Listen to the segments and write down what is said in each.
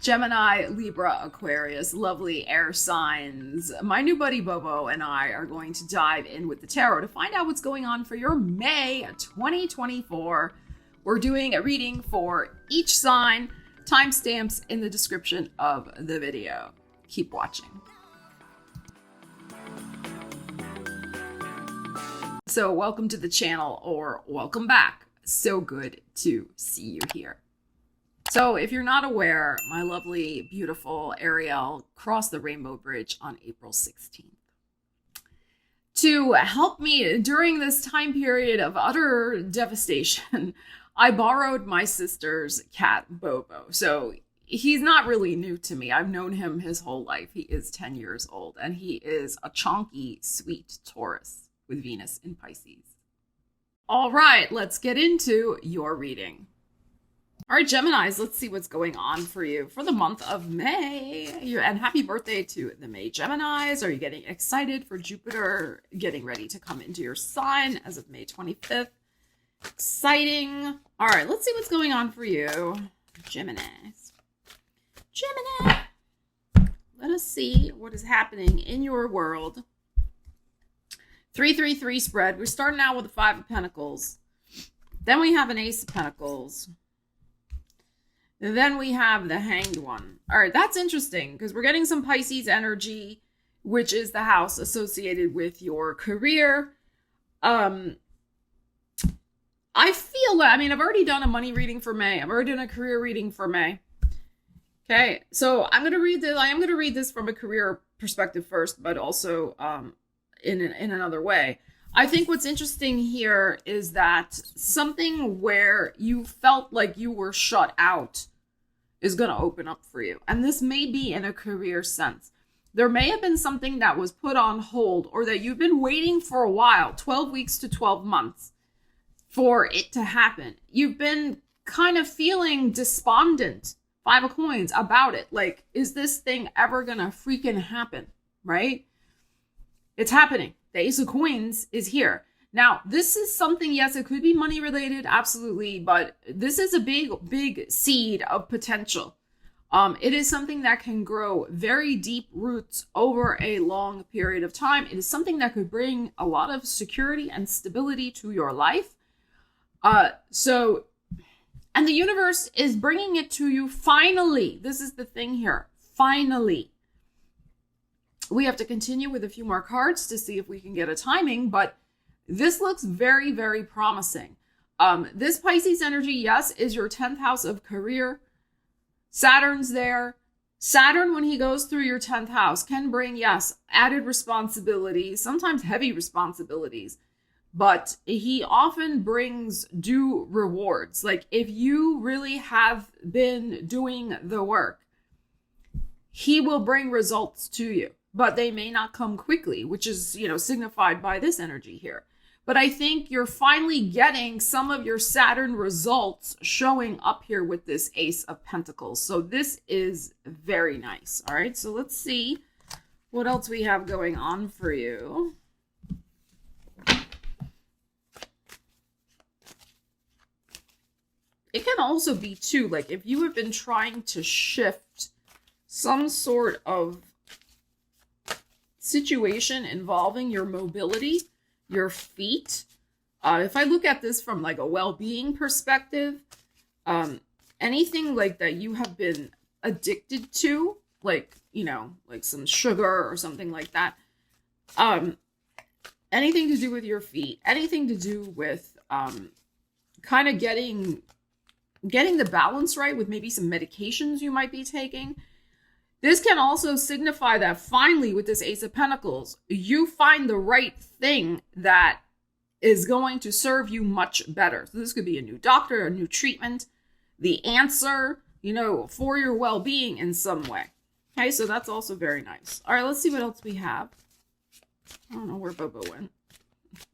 Gemini, Libra, Aquarius, lovely air signs. My new buddy Bobo and I are going to dive in with the tarot to find out what's going on for your May 2024. We're doing a reading for each sign. Timestamps in the description of the video. Keep watching. So welcome to the channel, or welcome back. So good to see you here. So if you're not aware, my lovely, beautiful Ariel crossed the Rainbow Bridge on April 16th. To help me during this time period of utter devastation, I borrowed my sister's cat, Bobo. So he's not really new to me. I've known him his whole life. He is 10 years old, and he is a chonky, sweet Taurus with Venus in Pisces. All right, let's get into your reading. All right, Geminis, let's see what's going on for you for the month of May. And happy birthday to the May Geminis. Are you getting excited for Jupiter getting ready to come into your sign as of May 25th? Exciting. All right, let's see what's going on for you, Geminis. Gemini, let us see what is happening in your world. 3-3-3 spread. We're starting out with the 5 of Pentacles. Then we have an Ace of Pentacles. And then we have the Hanged One. All right, that's interesting because we're getting some Pisces energy, which is the house associated with your career. I feel that, I've already done a money reading for May. I've already done a career reading for May. Okay, so I'm going to read this. I am going to read this from a career perspective first, but also in another way. I think what's interesting here is that something where you felt like you were shut out is going to open up for you. And this may be in a career sense. There may have been something that was put on hold or that you've been waiting for a while, 12 weeks to 12 months for it to happen. You've been kind of feeling despondent, 5 of Coins, about it. Like, is this thing ever going to freaking happen, right? It's happening. The Ace of Coins is here. Now, this is something, yes, it could be money related, absolutely, but this is a big seed of potential. It is something that can grow very deep roots over a long period of time. It is something that could bring a lot of security and stability to your life. And the universe is bringing it to you finally. This is the thing here. Finally. We have to continue with a few more cards to see if we can get a timing, but this looks very, very promising. This Pisces energy, yes, is your 10th house of career. Saturn's there. Saturn, when he goes through your 10th house, can bring, yes, added responsibilities, sometimes heavy responsibilities, but he often brings due rewards. Like, if you really have been doing the work, he will bring results to you. But they may not come quickly, which is, signified by this energy here. But I think you're finally getting some of your Saturn results showing up here with this Ace of Pentacles. So this is very nice. All right, so let's see what else we have going on for you. It can also be, too, like if you have been trying to shift some sort of situation involving your mobility, your feet. If I look at this from like a well-being perspective, anything like that you have been addicted to, like, like some sugar or something like that. Anything to do with your feet, anything to do with kind of getting the balance right with maybe some medications you might be taking. This can also signify that finally with this Ace of Pentacles, you find the right thing that is going to serve you much better. So this could be a new doctor, a new treatment, the answer, for your well-being in some way. Okay, so that's also very nice. All right, let's see what else we have. I don't know where Bobo went.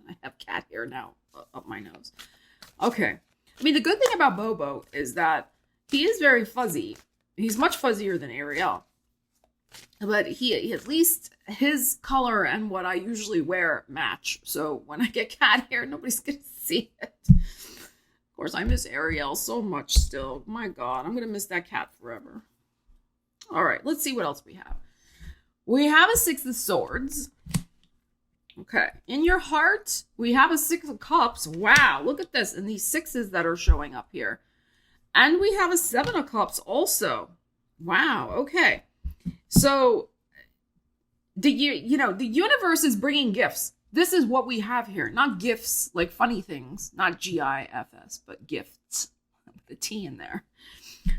I have cat hair now up my nose. Okay. The good thing about Bobo is that he is very fuzzy. He's much fuzzier than Ariel. But he at least his color and what I usually wear match. So when I get cat hair, nobody's going to see it. Of course, I miss Ariel so much still. My God, I'm going to miss that cat forever. All right, let's see what else we have. We have a Six of Swords. Okay, in your heart, we have a Six of Cups. Wow, look at this. And these sixes that are showing up here. And we have a Seven of Cups also. Wow, okay. So, the universe is bringing gifts. This is what we have here. Not gifts, like funny things. Not GIFS, but gifts. With the T in there.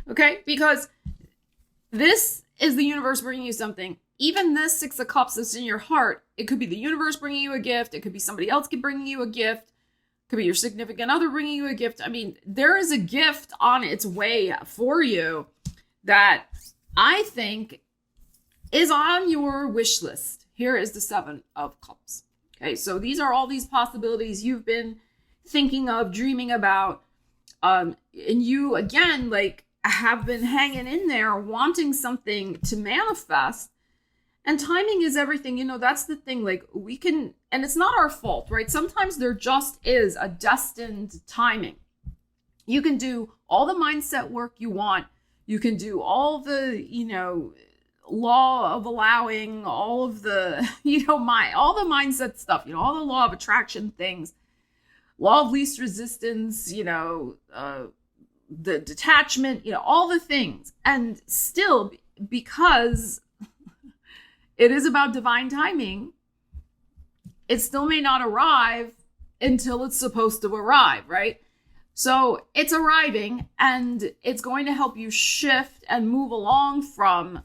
Okay, because this is the universe bringing you something. Even this Six of Cups that's in your heart, it could be the universe bringing you a gift. It could be somebody else bringing you a gift. It could be your significant other bringing you a gift. I mean, there is a gift on its way for you that I think is on your wish list. Here is the Seven of Cups. Okay, so these are all these possibilities you've been thinking of, dreaming about. And you, again, like, have been hanging in there, wanting something to manifest. And timing is everything. You know, that's the thing. Like, we can, and it's not our fault, right? Sometimes there just is a destined timing. You can do all the mindset work you want. You can do all the, law of allowing, all of the, all the mindset stuff, all the law of attraction things, law of least resistance, the detachment, all the things. And still, because it is about divine timing, it still may not arrive until it's supposed to arrive, right? So it's arriving, and it's going to help you shift and move along from,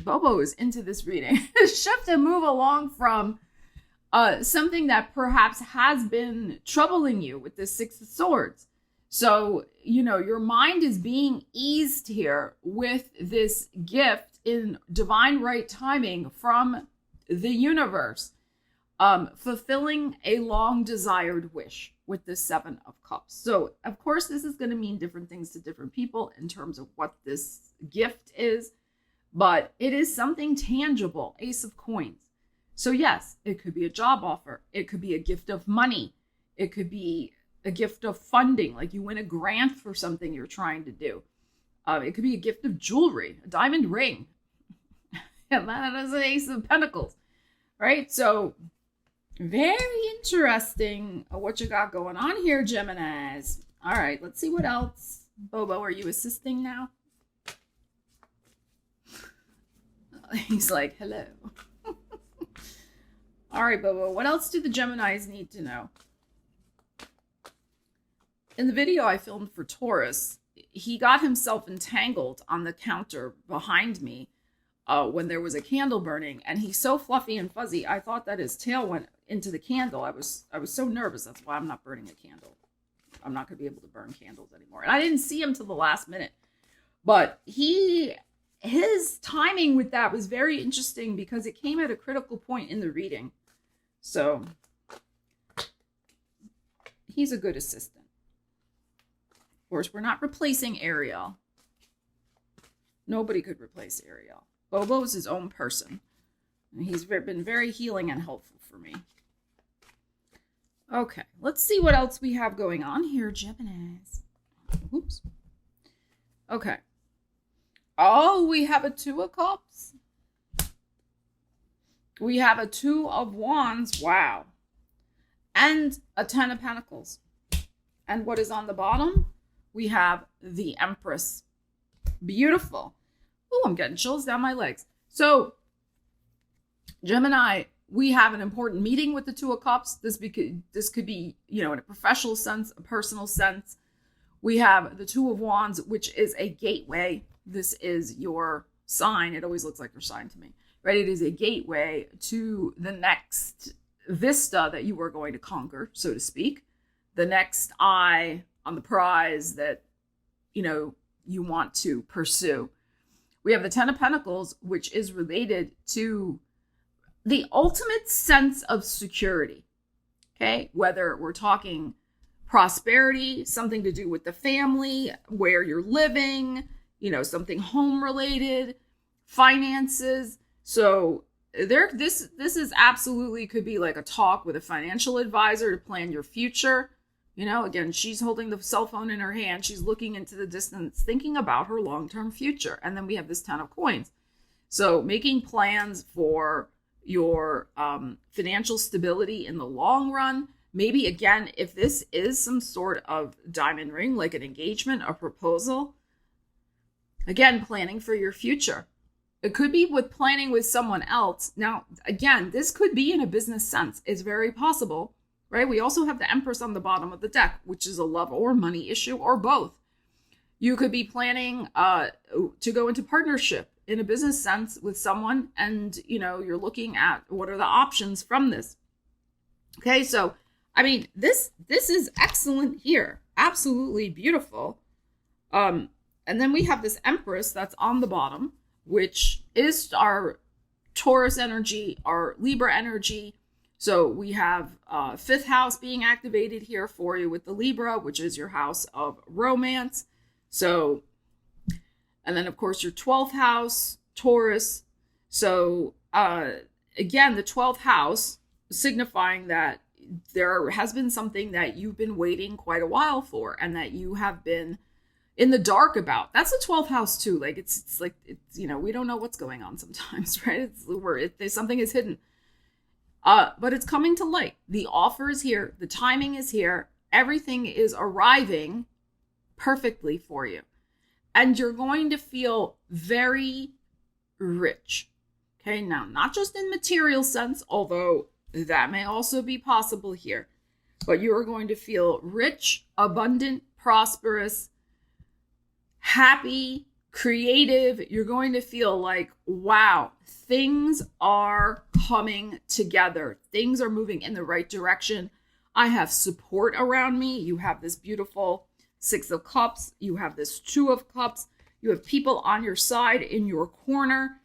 Bobo is into this reading, shift and move along from something that perhaps has been troubling you with this Six of Swords. So, your mind is being eased here with this gift in divine right timing from the universe, fulfilling a long desired wish with the Seven of Cups. So, of course, this is going to mean different things to different people in terms of what this gift is, but it is something tangible. Ace of Coins. So yes, it could be a job offer. It could be a gift of money. It could be a gift of funding, like you win a grant for something you're trying to do. It could be a gift of jewelry, a diamond ring. And that is an Ace of Pentacles, right? So very interesting what you got going on here, Geminis. All right, let's see what else. Bobo, are you assisting now? He's like, hello. All right, Bobo, what else do the Geminis need to know? In the video I filmed for Taurus, he got himself entangled on the counter behind me when there was a candle burning, and he's so fluffy and fuzzy. I thought that his tail went into the candle. I was so nervous. That's why I'm not burning a candle. I'm not going to be able to burn candles anymore. And I didn't see him till the last minute. But his timing with that was very interesting because it came at a critical point in the reading. So he's a good assistant. Of course, we're not replacing Ariel. Nobody could replace Ariel. Bobo is his own person. And he's been very healing and helpful for me. Okay, let's see what else we have going on here, Geminis. Oops. Okay. Oh, we have a Two of Cups. We have a Two of Wands. Wow. And a Ten of Pentacles. And what is on the bottom? We have the Empress. Beautiful. Oh, I'm getting chills down my legs. So, Gemini, we have an important meeting with the Two of Cups. This could be, in a professional sense, a personal sense. We have the Two of Wands, which is a gateway. This is your sign. It always looks like your sign to me, right? It is a gateway to the next vista that you are going to conquer, so to speak. The next eye on the prize that, you want to pursue. We have the Ten of Pentacles, which is related to the ultimate sense of security. Okay? Whether we're talking prosperity, something to do with the family, where you're living, something home related, finances. So this is absolutely could be like a talk with a financial advisor to plan your future. You know, again, she's holding the cell phone in her hand. She's looking into the distance, thinking about her long-term future. And then we have this 10 of coins. So making plans for your financial stability in the long run. Maybe, again, if this is some sort of diamond ring, like an engagement, a proposal, again, planning for your future. It could be with planning with someone else. Now, again, this could be in a business sense. It's very possible, right? We also have the Empress on the bottom of the deck, which is a love or money issue or both. You could be planning to go into partnership in a business sense with someone, and, you know, you're looking at what are the options from this. Okay, so, I mean, this is excellent here. Absolutely beautiful. And then we have this Empress that's on the bottom, which is our Taurus energy, our Libra energy. So we have 5th house being activated here for you with the Libra, which is your house of romance. So, and then of course your 12th house, Taurus. So again, the 12th house signifying that there has been something that you've been waiting quite a while for, and that you have been in the dark about. That's the 12th house too. Like it's like, it's, you know, we don't know what's going on sometimes, right? There's something is hidden. But it's coming to light. The offer is here. The timing is here. Everything is arriving perfectly for you. And you're going to feel very rich. Okay, now, not just in material sense, although that may also be possible here, but you are going to feel rich, abundant, prosperous, happy, creative. You're going to feel like, wow, things are coming together. Things are moving in the right direction. I have support around me. You have this beautiful 6 of Cups. You have this 2 of Cups. You have people on your side, in your corner.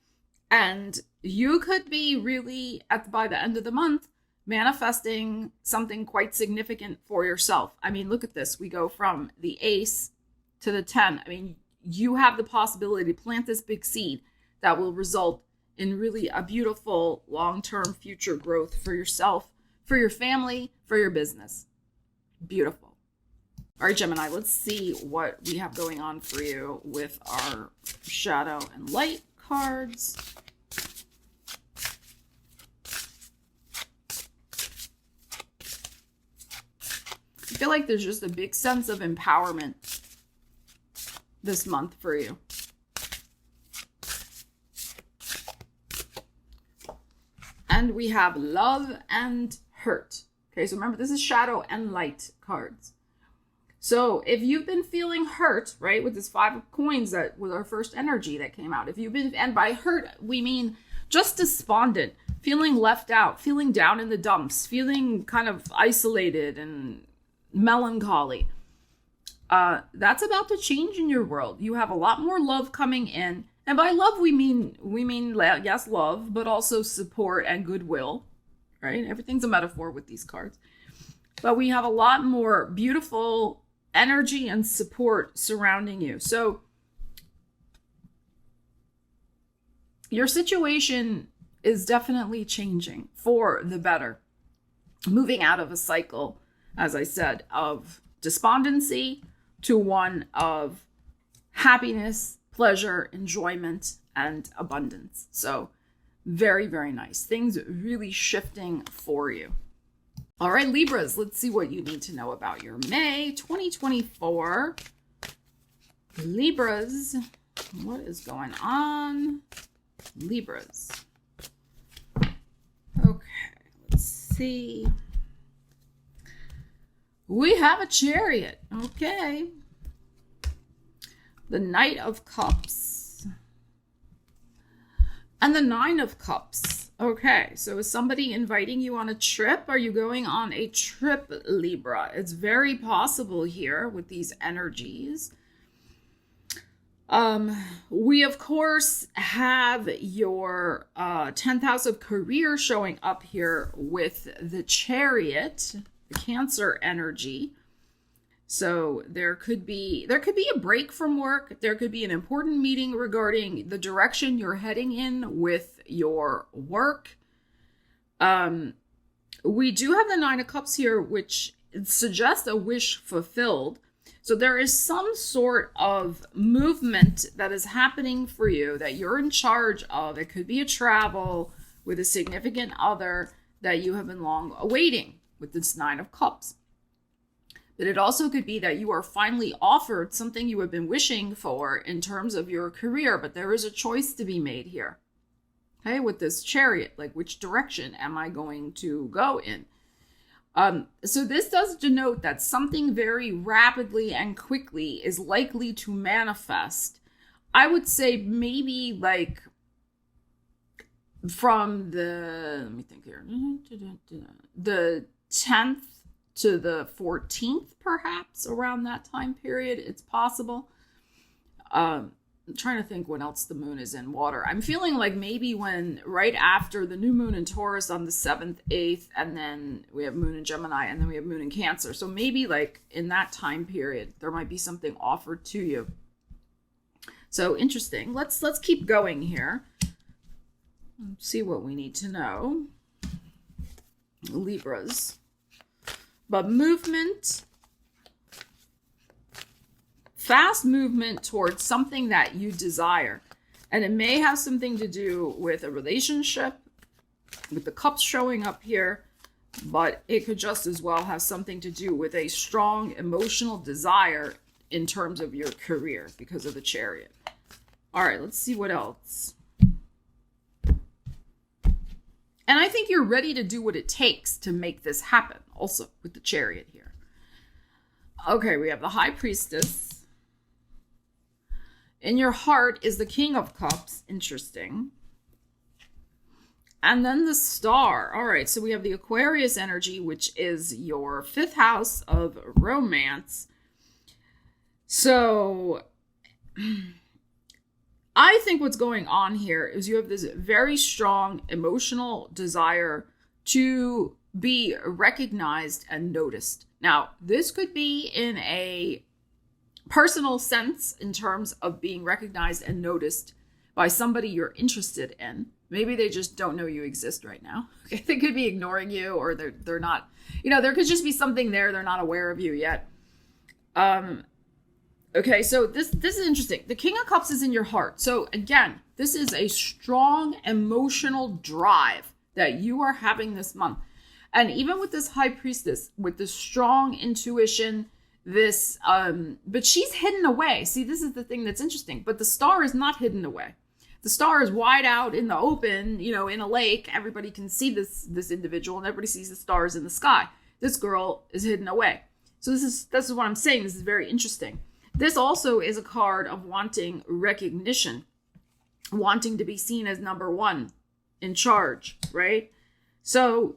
And you could be really, by the end of the month, manifesting something quite significant for yourself. I mean, look at this. We go from the Ace to the 10. I mean, you have the possibility to plant this big seed that will result in really a beautiful long-term future growth for yourself, for your family, for your business. Beautiful. All right, Gemini, let's see what we have going on for you with our shadow and light cards. I feel like there's just a big sense of empowerment this month for you. And we have love and hurt. Okay, so remember, this is shadow and light cards. So if you've been feeling hurt, right, with this 5 of coins, that was our first energy that came out. If you've been, and by hurt, we mean just despondent, feeling left out, feeling down in the dumps, feeling kind of isolated and melancholy. That's about to change in your world. You have a lot more love coming in. And by love, we mean, yes, love, but also support and goodwill, right? Everything's a metaphor with these cards. But we have a lot more beautiful energy and support surrounding you. So your situation is definitely changing for the better. Moving out of a cycle, as I said, of despondency to one of happiness, pleasure, enjoyment, and abundance. So very, very nice. Things really shifting for you. All right, Libras, let's see what you need to know about your May 2024. Libras, what is going on? Libras. Okay, let's see. We have a Chariot. Okay. The Knight of Cups. And the 9 of Cups. Okay, so is somebody inviting you on a trip? Are you going on a trip, Libra? It's very possible here with these energies. We, of course, have your 10th house of career showing up here with the Chariot, the Cancer energy. So there could be a break from work. There could be an important meeting regarding the direction you're heading in with your work. We do have the 9 of Cups here, which suggests a wish fulfilled. So there is some sort of movement that is happening for you that you're in charge of. It could be a travel with a significant other that you have been long awaiting with this 9 of Cups. But it also could be that you are finally offered something you have been wishing for in terms of your career, but there is a choice to be made here. Okay, with this Chariot, like which direction am I going to go in? So this does denote that something very rapidly and quickly is likely to manifest. I would say maybe like from let me think here, the 10th to the 14th, perhaps around that time period, it's possible. I'm trying to think when else the moon is in water. I'm feeling like maybe when right after the new moon in Taurus on the 7th, 8th, and then we have moon in Gemini, and then we have moon in Cancer. So maybe like in that time period, there might be something offered to you. So interesting. Let's keep going here. Let's see what we need to know. Libras. But movement, fast movement towards something that you desire. And it may have something to do with a relationship, with the cups showing up here, but it could just as well have something to do with a strong emotional desire in terms of your career because of the Chariot. All right, let's see what else. And I think you're ready to do what it takes to make this happen, also with the Chariot here. Okay, we have the High Priestess. In your heart is the King of Cups. Interesting. And then the Star. All right, so we have the Aquarius energy, which is your 5th house of romance. So I think what's going on here is you have this very strong emotional desire to be recognized and noticed. Now, this could be in a personal sense in terms of being recognized and noticed by somebody you're interested in. Maybe they just don't know you exist right now. Okay, they could be ignoring you, or they're not, there could just be something there. They're not aware of you yet. Okay, so this is interesting. The King of Cups is in your heart. So again, this is a strong emotional drive that you are having this month. And even with this High Priestess, with this strong intuition, but she's hidden away. See, this is the thing that's interesting. But the Star is not hidden away. The Star is wide out in the open, in a lake. Everybody can see this individual, and everybody sees the stars in the sky. This girl is hidden away. So this is what I'm saying. This is very interesting. This also is a card of wanting recognition, wanting to be seen as number one, in charge, right? So,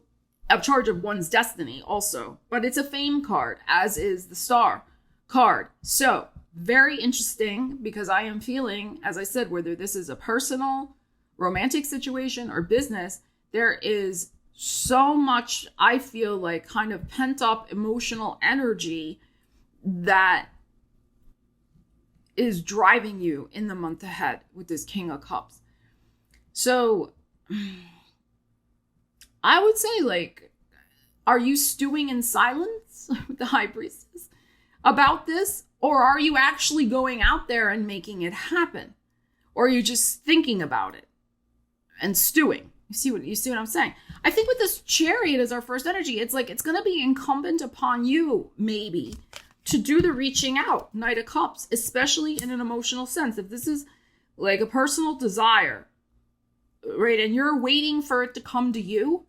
of charge of one's destiny also. But it's a fame card, as is the Star card. So, very interesting, because I am feeling, as I said, whether this is a personal, romantic situation or business, there is so much, I feel like, kind of pent up emotional energy that is driving you in the month ahead with this King of Cups. So I would say, like, are you stewing in silence with the High Priestess about this? Or are you actually going out there and making it happen? Or are you just thinking about it and stewing? You see what I'm saying? I think with this Chariot as our first energy, it's like it's going to be incumbent upon you, maybe, to do the reaching out, Knight of Cups, especially in an emotional sense. If this is like a personal desire, right, and you're waiting for it to come to you,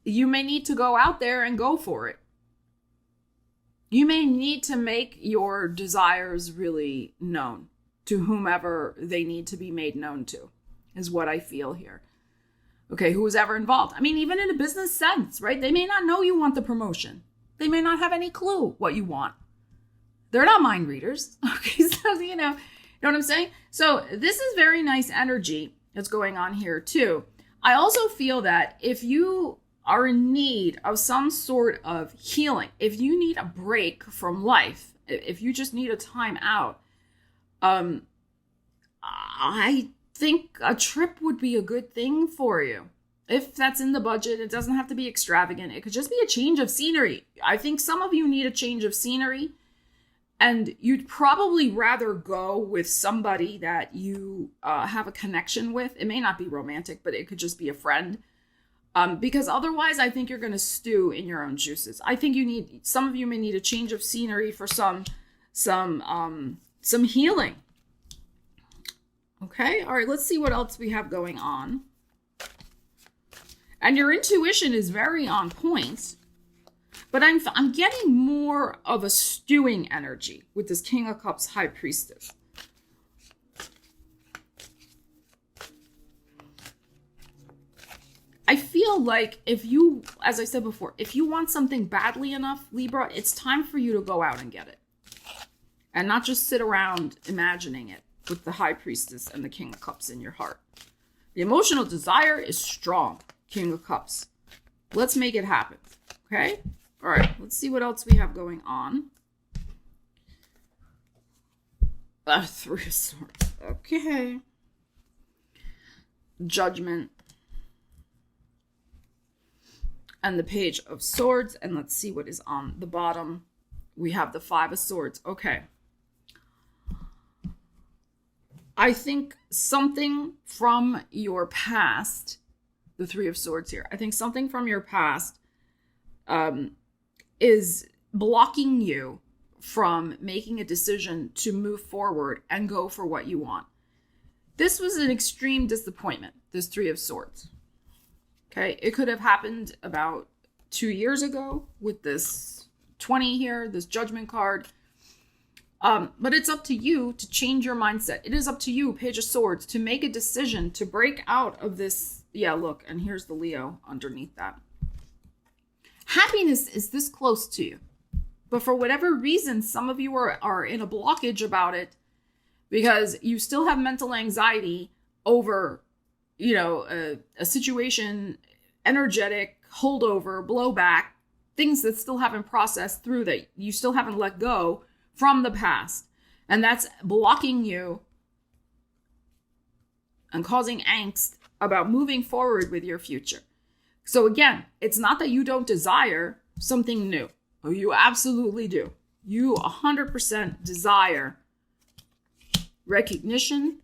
you may need to go out there and go for it. You may need to make your desires really known to whomever they need to be made known to, is what I feel here. Okay, who is ever involved. I mean, even in a business sense, right? They may not know you want the promotion. They may not have any clue what you want. They're not mind readers. Okay, so, you know what I'm saying? So this is very nice energy that's going on here too. I also feel that if you are in need of some sort of healing, if you need a break from life, if you just need a time out, I think a trip would be a good thing for you. If that's in the budget, it doesn't have to be extravagant. It could just be a change of scenery. I think some of you need a change of scenery, and you'd probably rather go with somebody that you have a connection with. It may not be romantic, but it could just be a friend. Because otherwise, I think you're going to stew in your own juices. I think some of you may need a change of scenery for some healing. Okay, all right, let's see what else we have going on. And your intuition is very on point, but I'm getting more of a stewing energy with this King of Cups High Priestess. I feel like if you, as I said before, if you want something badly enough, Libra, it's time for you to go out and get it. And not just sit around imagining it with the High Priestess and the King of Cups in your heart. The emotional desire is strong, King of Cups. Let's make it happen, okay? All right, let's see what else we have going on. Three of Swords, okay. Judgment. And the Page of Swords, and let's see what is on the bottom. We have the Five of Swords, okay. I think something from your past, the Three of Swords here, I think something from your past is blocking you from making a decision to move forward and go for what you want. This was an extreme disappointment, this Three of Swords. Okay, it could have happened about 2 years ago with this 20 here, this Judgment card. But it's up to you to change your mindset. It is up to you, Page of Swords, to make a decision to break out of this. Yeah, look, and here's the Leo underneath that. Happiness is this close to you. But for whatever reason, some of you are in a blockage about it because you still have mental anxiety over, a situation, energetic, holdover, blowback, things that still haven't processed through, that you still haven't let go from the past. And that's blocking you and causing angst about moving forward with your future. So again, it's not that you don't desire something new. Oh, you absolutely do. You 100% desire recognition,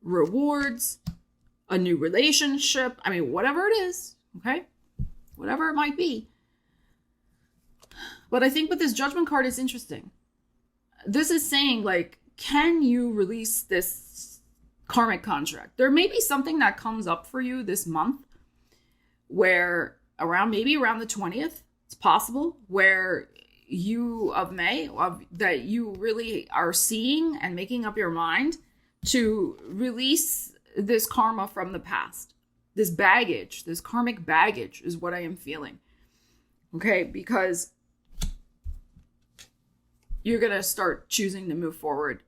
rewards, a new relationship. I mean, whatever it is, okay? Whatever it might be. But I think with this Judgment card, it's interesting. This is saying, like, can you release this karmic contract? There may be something that comes up for you this month where around the 20th, it's possible, where that you really are seeing and making up your mind to release this karma from the past. This baggage, this karmic baggage is what I am feeling. Okay, because you're going to start choosing to move forward.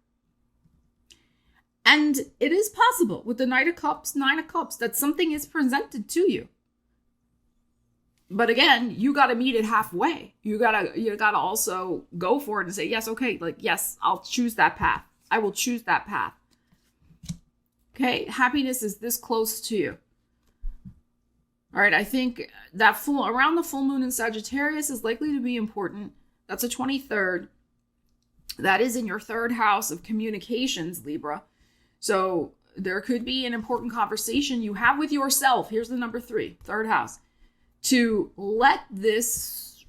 And it is possible with the Knight of Cups, Nine of Cups, that something is presented to you. But again, you got to meet it halfway. You gotta also go for it and say, yes, okay, like, yes, I'll choose that path. I will choose that path. Okay, happiness is this close to you. All right, I think that around the full moon in Sagittarius is likely to be important. That's the 23rd. That is in your third house of communications, Libra. So there could be an important conversation you have with yourself. Here's the number 3, third house. To let this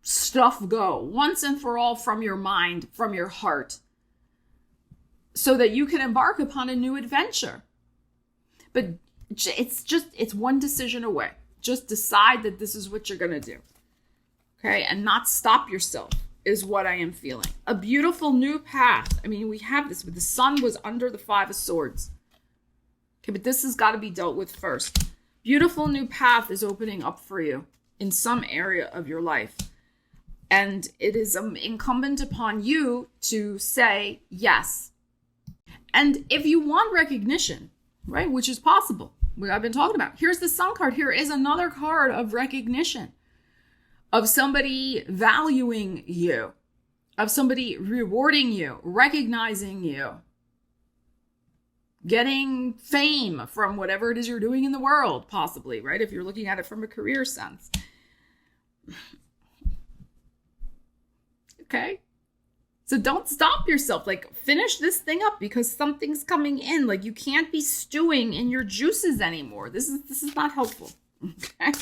stuff go once and for all from your mind, from your heart, so that you can embark upon a new adventure. But it's one decision away. Just decide that this is what you're going to do. Okay? And not stop yourself is what I am feeling. A beautiful new path. I mean, we have this, but the sun was under the 5 of Swords. Okay, but this has got to be dealt with first. Beautiful new path is opening up for you in some area of your life. And it is incumbent upon you to say yes. And if you want recognition, right, which is possible, what I've been talking about. Here's the Sun card. Here is another card of recognition, of somebody valuing you, of somebody rewarding you, recognizing you, getting fame from whatever it is you're doing in the world, possibly, right? If you're looking at it from a career sense. Okay. So don't stop yourself. Like, finish this thing up because something's coming in. Like, you can't be stewing in your juices anymore. This is not helpful. Okay.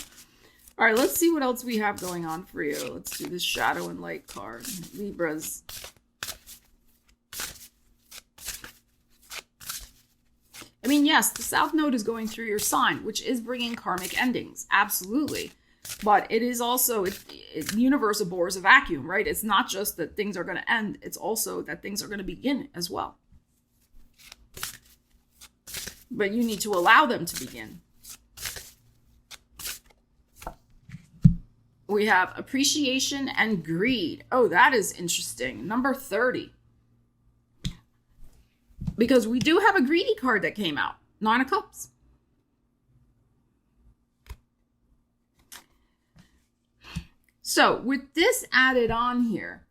All right, let's see what else we have going on for you. Let's do this shadow and light card. Libras. I mean, yes, the South Node is going through your sign, which is bringing karmic endings. Absolutely. But it is also, the universe abhors a vacuum, right? It's not just that things are going to end. It's also that things are going to begin as well. But you need to allow them to begin. We have appreciation and greed. Oh, that is interesting. Number 30. Because we do have a greedy card that came out. 9 of Cups. So with this added on here,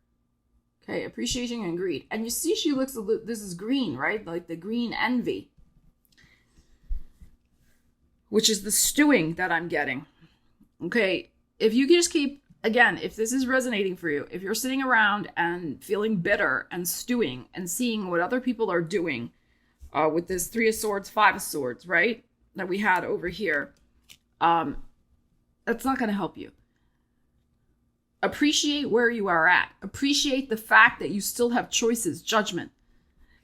okay, appreciation and greed. And you see she looks, this is green, right? Like the green envy. Which is the stewing that I'm getting. Okay, if you can just keep, again, if this is resonating for you, if you're sitting around and feeling bitter and stewing and seeing what other people are doing with this 3 of Swords, 5 of Swords, right? That we had over here, that's not going to help you. Appreciate where you are at. Appreciate the fact that you still have choices, judgment.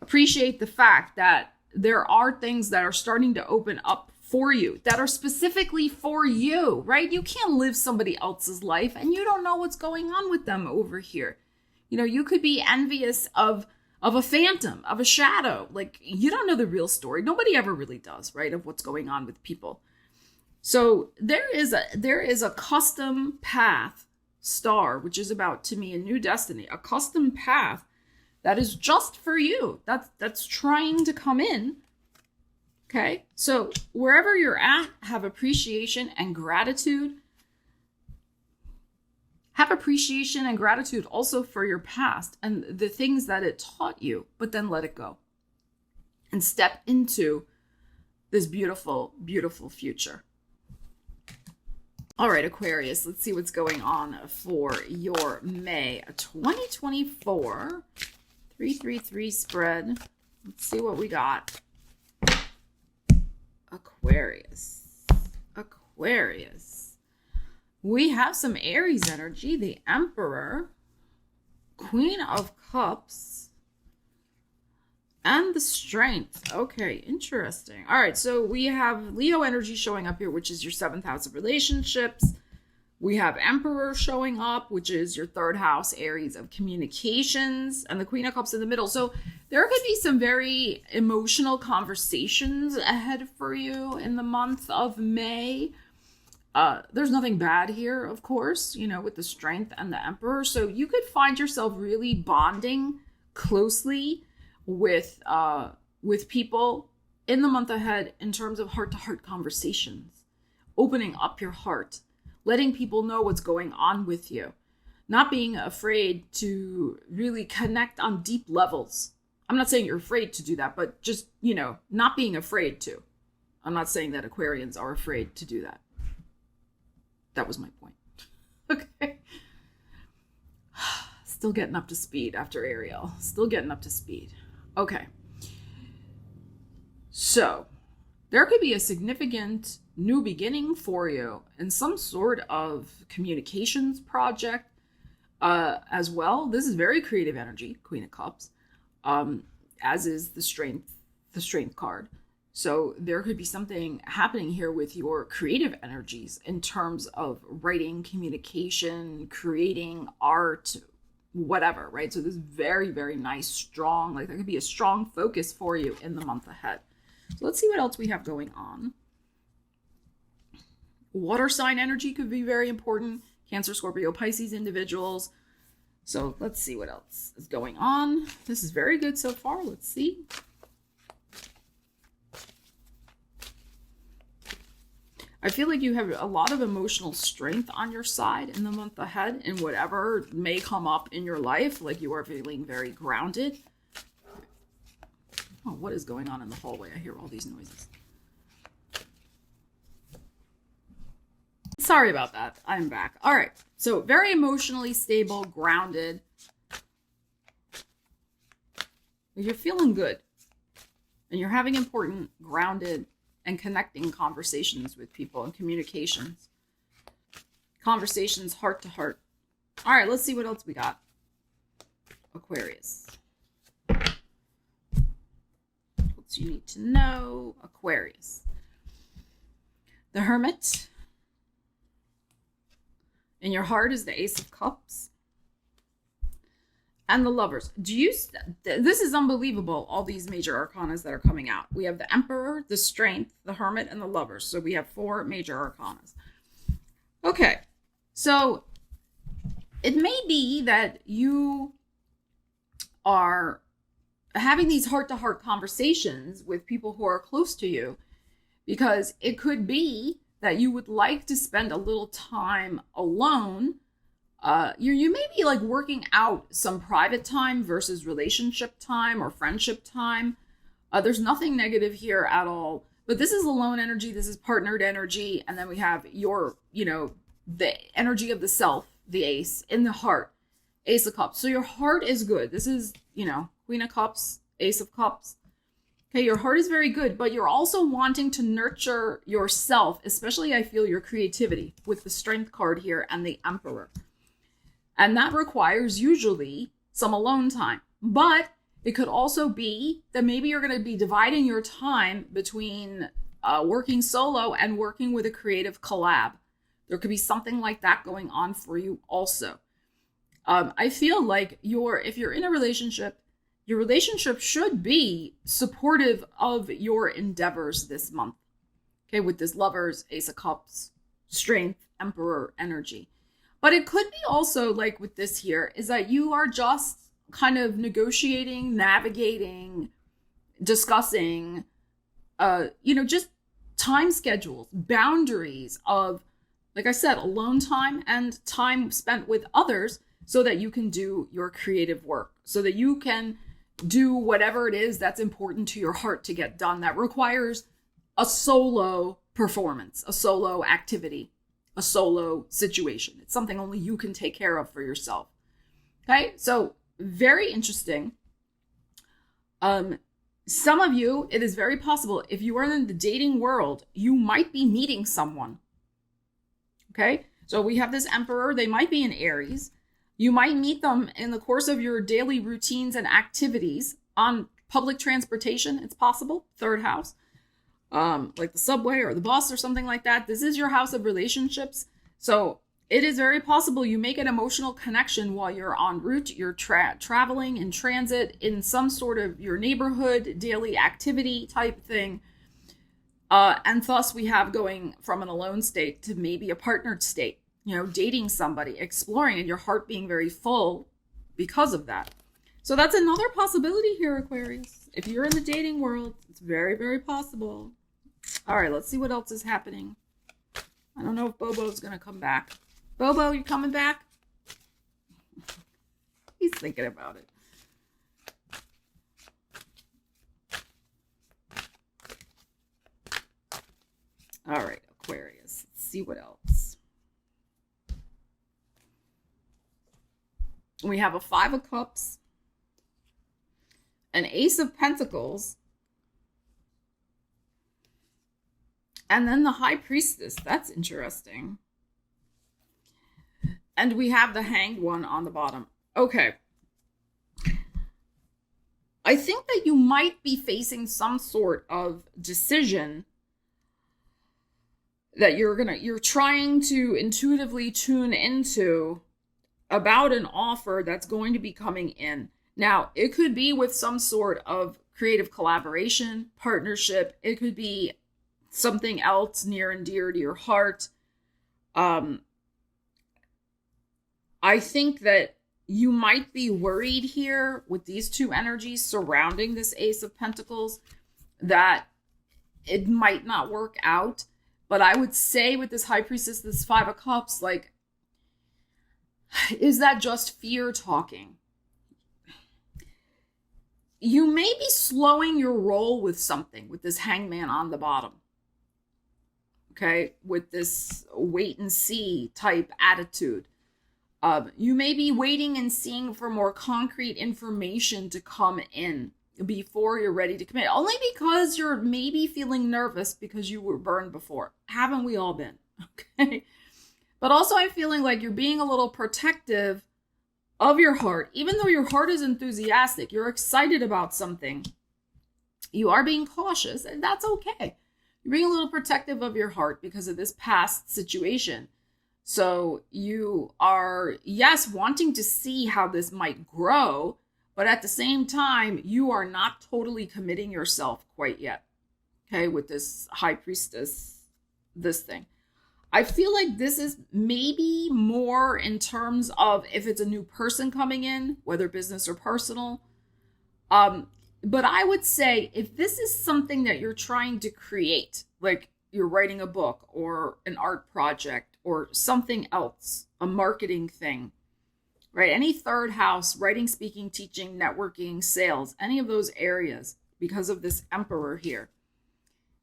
Appreciate the fact that there are things that are starting to open up for you, that are specifically for you, right? You can't live somebody else's life and you don't know what's going on with them over here. You know, you could be envious of a phantom, of a shadow. Like, you don't know the real story. Nobody ever really does, right? Of what's going on with people. So there is a custom path star, which is about, to me, a new destiny, a custom path that is just for you. That's trying to come in. Okay, so wherever you're at, have appreciation and gratitude. Have appreciation and gratitude also for your past and the things that it taught you, but then let it go and step into this beautiful, beautiful future. All right, Aquarius, let's see what's going on for your May 2024 333 spread. Let's see what we got. Aquarius. We have some Aries energy, the Emperor, Queen of Cups, and the Strength. Okay, interesting. All right, so we have Leo energy showing up here, which is your 7th house of relationships. We have Emperor showing up, which is your 3rd house, Aries, of communications, and the Queen of Cups in the middle. So there could be some very emotional conversations ahead for you in the month of May. There's nothing bad here, of course, you know, with the Strength and the Emperor. So you could find yourself really bonding closely with people in the month ahead in terms of heart-to-heart conversations, opening up your heart, letting people know what's going on with you, not being afraid to really connect on deep levels. I'm not saying you're afraid to do that, but just, you know, not being afraid to. I'm not saying that Aquarians are afraid to do that. That was my point. Okay. Still getting up to speed after Ariel. Still getting up to speed. Okay. So there could be a significant new beginning for you in some sort of communications project as well. This is very creative energy, Queen of Cups, as is the Strength card. So there could be something happening here with your creative energies in terms of writing, communication, creating art, whatever, right? So this is very, very nice, strong, like there could be a strong focus for you in the month ahead. So let's see what else we have going on. Water sign energy could be very important. Cancer, Scorpio, Pisces individuals. So let's see what else is going on. This is very good so far. Let's see. I feel like you have a lot of emotional strength on your side in the month ahead in whatever may come up in your life. Like you are feeling very grounded. Oh, what is going on in the hallway? I hear all these noises. Sorry about that. I'm back. All right. So very emotionally stable, grounded. You're feeling good. And you're having important, grounded, and connecting conversations with people and communications. Conversations heart to heart. All right, let's see what else we got. Aquarius. What you need to know, Aquarius. The Hermit. In your heart is the Ace of Cups. And the Lovers. This is unbelievable, all these major arcanas that are coming out. We have the Emperor, the Strength, the Hermit, and the Lovers. So we have 4 major arcanas. Okay. So it may be that you are having these heart-to-heart conversations with people who are close to you, because it could be that you would like to spend a little time alone. You may be like working out some private time versus relationship time or friendship time. There's nothing negative here at all, but this is alone energy. This is partnered energy. And then we have your, the energy of the self, the ace in the heart, Ace of Cups. So your heart is good. This is, Queen of Cups, Ace of Cups. Okay, your heart is very good, but you're also wanting to nurture yourself, especially I feel your creativity with the Strength card here and the Emperor. And that requires usually some alone time. But it could also be that maybe you're going to be dividing your time between working solo and working with a creative collab. There could be something like that going on for you also. I feel like if you're in a relationship, your relationship should be supportive of your endeavors this month. Okay, with this Lovers, Ace of Cups, Strength, Emperor energy. But it could be also like with this here is that you are just kind of negotiating, navigating, discussing, just time schedules, boundaries of, like I said, alone time and time spent with others so that you can do your creative work, so that you can do whatever it is that's important to your heart to get done that requires a solo performance, a solo activity, a solo situation. It's something only you can take care of for yourself. Okay, so very interesting. Some of you, it is very possible if you are in the dating world, you might be meeting someone. Okay, so we have this Emperor. They might be in Aries. You might meet them in the course of your daily routines and activities on public transportation. It's possible. 3rd house, like the subway or the bus or something like that. This is your house of relationships. So it is very possible you make an emotional connection while you're en route. You're traveling in transit in some sort of your neighborhood, daily activity type thing. And thus we have going from an alone state to maybe a partnered state. Dating somebody, exploring, and your heart being very full because of that. So that's another possibility here, Aquarius. If you're in the dating world, it's very, very possible. All right, let's see what else is happening. I don't know if Bobo's going to come back. Bobo, you coming back? He's thinking about it. All right, Aquarius. Let's see what else. We have a 5 of Cups, an Ace of Pentacles, and then the High Priestess. That's interesting. And we have the Hanged One on the bottom. Okay. I think that you might be facing some sort of decision that you're trying to intuitively tune into about an offer that's going to be coming in. Now, it could be with some sort of creative collaboration, partnership. It could be something else near and dear to your heart. I think that you might be worried here with these 2 energies surrounding this Ace of Pentacles that it might not work out. But I would say with this High Priestess, this 5 of Cups, like, is that just fear talking? you may be slowing your roll with something, with this hangman on the bottom. Okay, with this wait and see type attitude. You may be waiting and seeing for more concrete information to come in before you're ready to commit. Only because you're maybe feeling nervous because you were burned before. Haven't we all been? Okay. But also I'm feeling like you're being a little protective of your heart. Even though your heart is enthusiastic, you're excited about something, you are being cautious, and that's okay. You're being a little protective of your heart because of this past situation. So you are, yes, wanting to see how this might grow, but at the same time, you are not totally committing yourself quite yet. Okay, with this high priestess, this thing. I feel like this is maybe more in terms of if it's a new person coming in, whether business or personal. But I would say if this is something that you're trying to create, like you're writing a book or an art project or something else, a marketing thing, right? Any third house, writing, speaking, teaching, networking, sales, any of those areas, because of this emperor here,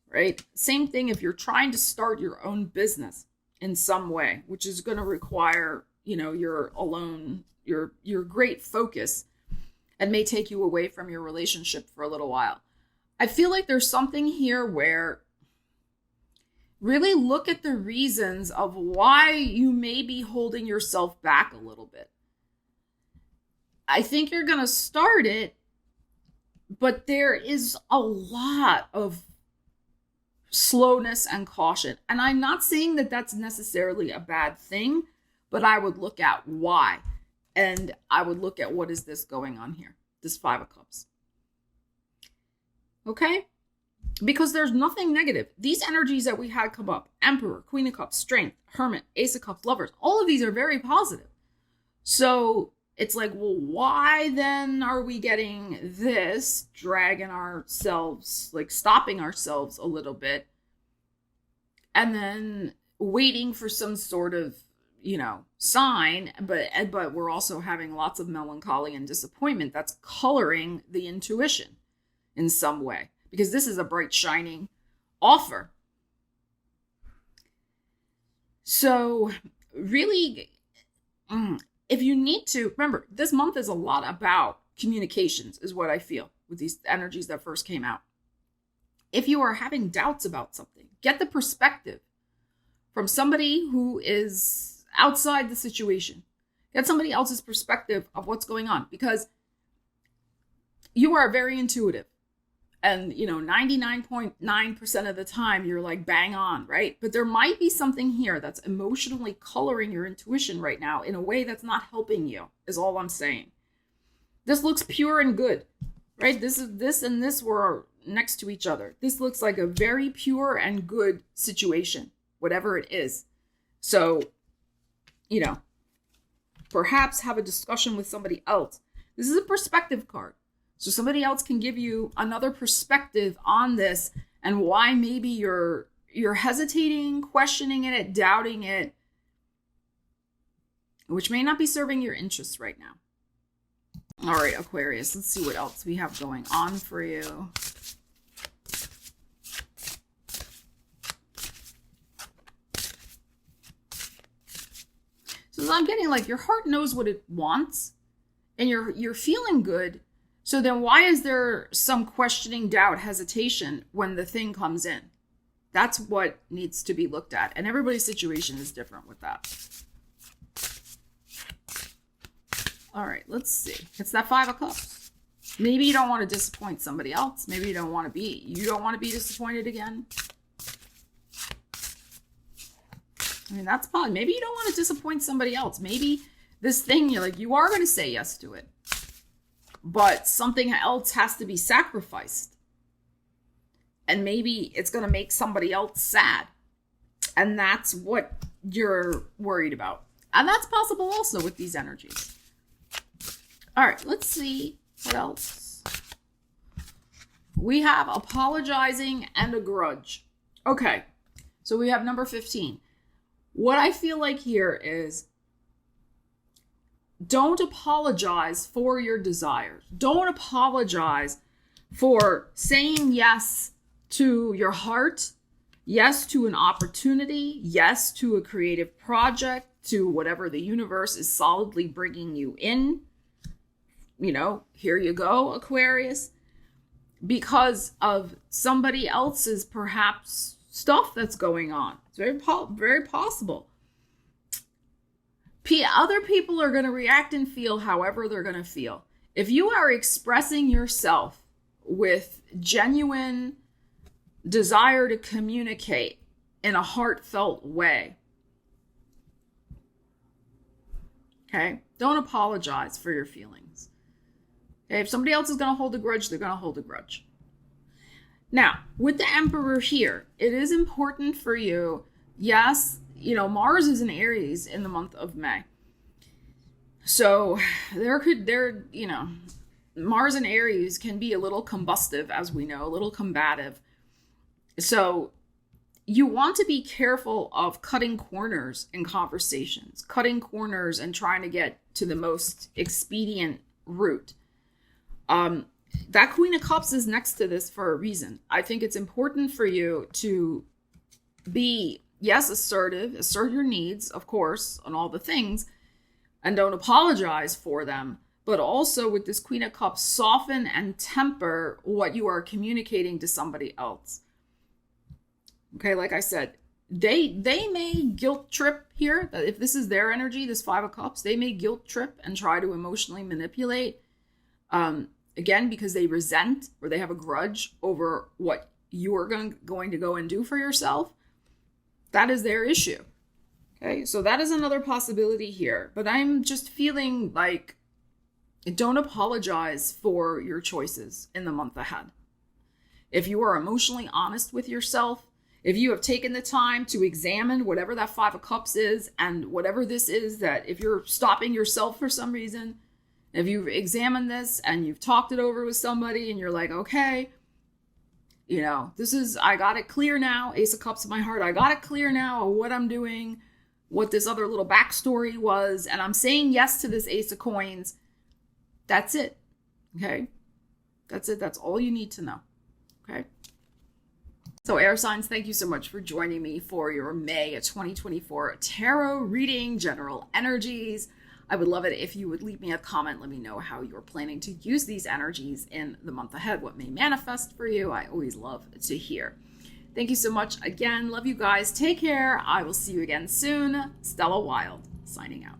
right? Same thing if you're trying to start your own business in some way, which is going to require, your alone, your great focus, and may take you away from your relationship for a little while. I feel like there's something here where really look at the reasons of why you may be holding yourself back a little bit. I think you're going to start it, but there is a lot of slowness and caution. And I'm not saying that that's necessarily a bad thing, but I would look at why. And I would look at what is this going on here, this 5 of Cups. Okay? Because there's nothing negative. These energies that we had come up, Emperor, Queen of Cups, Strength, Hermit, Ace of Cups, Lovers, all of these are very positive. So it's like, well, why then are we getting this, dragging ourselves, like stopping ourselves a little bit, and then waiting for some sort of, sign, but we're also having lots of melancholy and disappointment that's coloring the intuition in some way, because this is a bright, shining offer. So really, if you need to, remember, this month is a lot about communications, is what I feel with these energies that first came out. If you are having doubts about something, get the perspective from somebody who is outside the situation. Get somebody else's perspective of what's going on, because you are very intuitive. And, 99.9% of the time you're like bang on, right? But there might be something here that's emotionally coloring your intuition right now in a way that's not helping you, is all I'm saying. This looks pure and good, right? This and this were next to each other. This looks like a very pure and good situation, whatever it is. So, perhaps have a discussion with somebody else. This is a perspective card. So somebody else can give you another perspective on this and why maybe you're hesitating, questioning it, doubting it, which may not be serving your interests right now. All right, Aquarius, let's see what else we have going on for you. So I'm getting like your heart knows what it wants and you're feeling good. So then why is there some questioning, doubt, hesitation when the thing comes in? That's what needs to be looked at. And everybody's situation is different with that. All right, let's see. It's that 5 of Cups. Maybe you don't want to disappoint somebody else. Maybe you don't want to be disappointed again. I mean, that's probably, maybe you don't want to disappoint somebody else. Maybe this thing, you are going to say yes to it. But something else has to be sacrificed. And maybe it's going to make somebody else sad. And that's what you're worried about. And that's possible also with these energies. All right, let's see what else. We have apologizing and a grudge. Okay, so we have number 15. What I feel like here is don't apologize for your desires. Don't apologize for saying yes to your heart, yes to an opportunity, yes to a creative project, to whatever the universe is solidly bringing you in. You know, here you go, Aquarius. Because of somebody else's perhaps stuff that's going on. It's very possible. Other people are going to react and feel however they're going to feel. If you are expressing yourself with genuine desire to communicate in a heartfelt way, okay, don't apologize for your feelings. Okay, if somebody else is going to hold a grudge, they're going to hold a grudge. Now, with the Emperor here, it is important for you. Yes, you know, Mars is in Aries in the month of May. So Mars and Aries can be a little combustive, as we know, a little combative. So you want to be careful of cutting corners in conversations, cutting corners and trying to get to the most expedient route. That Queen of Cups is next to this for a reason. I think it's important for you to be, yes, assertive, assert your needs, of course, on all the things, and don't apologize for them. But also with this Queen of Cups, soften and temper what you are communicating to somebody else. Okay, like I said, they may guilt trip here. If this is their energy, this Five of Cups, they may guilt trip and try to emotionally manipulate. Again, because they resent or they have a grudge over what you are going to go and do for yourself. That is their issue. Okay, so that is another possibility here. But I'm just feeling like don't apologize for your choices in the month ahead. If you are emotionally honest with yourself, if you have taken the time to examine whatever that Five of Cups is and whatever this is, that if you're stopping yourself for some reason, if you've examined this and you've talked it over with somebody and you're like, okay, you know, I got it clear now. Ace of Cups in my heart. I got it clear now of what I'm doing, what this other little backstory was. And I'm saying yes to this Ace of Coins. That's it. Okay. That's it. That's all you need to know. Okay. So air signs, thank you so much for joining me for your May 2024 tarot reading, general energies. I would love it if you would leave me a comment. Let me know how you're planning to use these energies in the month ahead, what may manifest for you. I always love to hear. Thank you so much again. Love you guys. Take care. I will see you again soon. Stella Wilde signing out.